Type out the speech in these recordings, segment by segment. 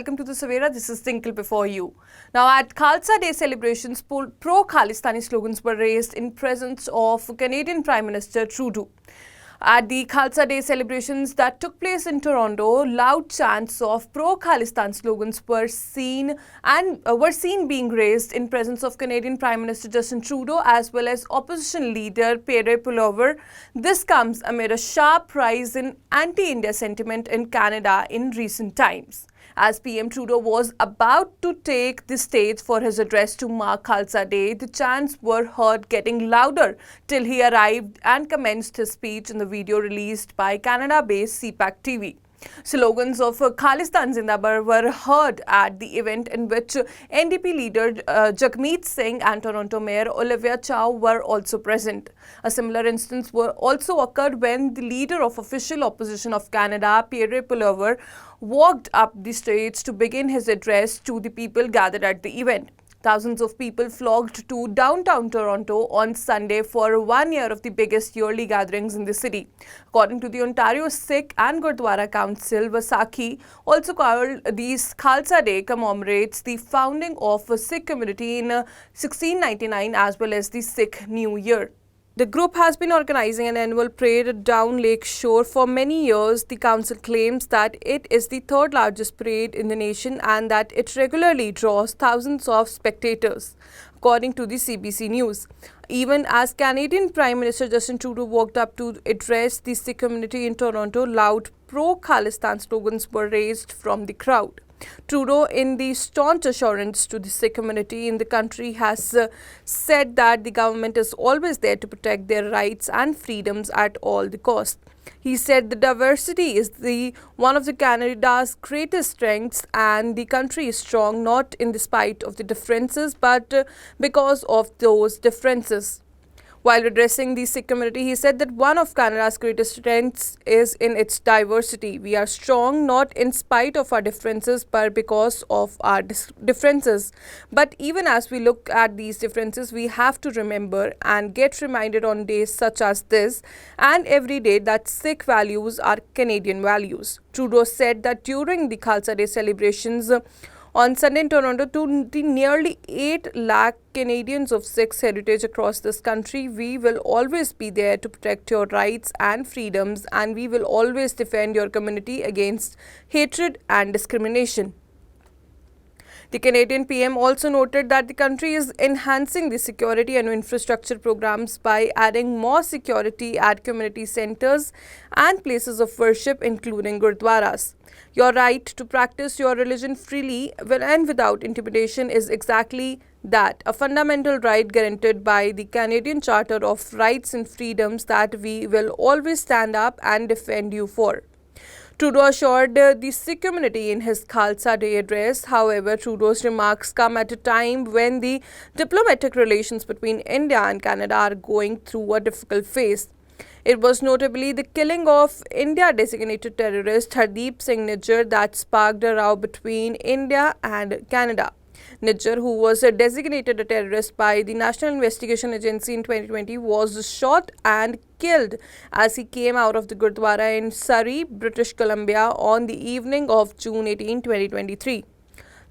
welcome to the Savera. This is Tinkle before you. Now, at Khalsa Day celebrations, pro-Khalistani slogans were raised in presence of Canadian Prime Minister Trudeau. At the Khalsa Day celebrations that took place in Toronto, loud chants of pro-Khalistan slogans were seen being raised in presence of Canadian Prime Minister Justin Trudeau as well as opposition leader PM Poilievre. This comes amid a sharp rise in anti-India sentiment in Canada in recent times. As PM Trudeau was about to take the stage for his address to mark Khalsa Day, the chants were heard getting louder till he arrived and commenced his speech in the video released by Canada-based CPAC TV. Slogans of Khalistan Zindabad were heard at the event in which NDP leader Jagmeet Singh and Toronto Mayor Poilievre were also present. A similar instance also occurred when the leader of official opposition of Canada, PM Trudeau, walked up the stage to begin his address to the people gathered at the event. Thousands of people flocked to downtown Toronto on Sunday for 1 year of the biggest yearly gatherings in the city. According to the Ontario Sikh and Gurdwara Council, Vaisakhi, also called the Khalsa Day, commemorates the founding of a Sikh community in 1699 as well as the Sikh New Year. The group has been organizing an annual parade down Lake Shore for many years. The council claims that it is the third largest parade in the nation and that it regularly draws thousands of spectators, according to the CBC News. Even as Canadian Prime Minister Justin Trudeau walked up to address the Sikh community in Toronto, loud pro-Khalistan slogans were raised from the crowd. Trudeau, in the staunch assurance to the Sikh community in the country, has said that the government is always there to protect their rights and freedoms at all the cost. He said the diversity is one of Canada's greatest strengths and the country is strong not in the spite of the differences but because of those differences. While addressing the Sikh community, he said that one of Canada's greatest strengths is in its diversity. We are strong not in spite of our differences but because of our differences. But even as we look at these differences, we have to remember and get reminded on days such as this and every day that Sikh values are Canadian values. Trudeau said that during the Khalsa Day celebrations on Sunday in Toronto, to the nearly 8 lakh Canadians of Sikh heritage across this country, we will always be there to protect your rights and freedoms, and we will always defend your community against hatred and discrimination. The Canadian PM also noted that the country is enhancing the security and infrastructure programs by adding more security at community centres and places of worship, including gurdwaras. Your right to practice your religion freely and without intimidation is exactly that, a fundamental right guaranteed by the Canadian Charter of Rights and Freedoms that we will always stand up and defend you for. Trudeau assured the Sikh community in his Khalsa Day address. However, Trudeau's remarks come at a time when the diplomatic relations between India and Canada are going through a difficult phase. It was notably the killing of India-designated terrorist Hardeep Singh Nijjar that sparked a row between India and Canada. Nijjar, who was designated a terrorist by the National Investigation Agency in 2020, was shot and killed as he came out of the Gurdwara in Surrey, British Columbia on the evening of June 18, 2023.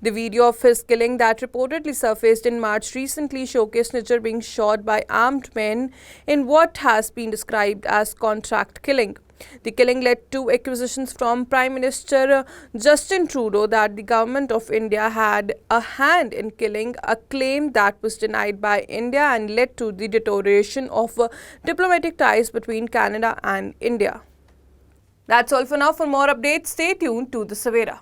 The video of his killing that reportedly surfaced in March recently showcased Nijjar being shot by armed men in what has been described as contract killing. The killing led to accusations from Prime Minister Justin Trudeau that the government of India had a hand in killing, a claim that was denied by India and led to the deterioration of diplomatic ties between Canada and India. That's all for now. For more updates, stay tuned to the Savera.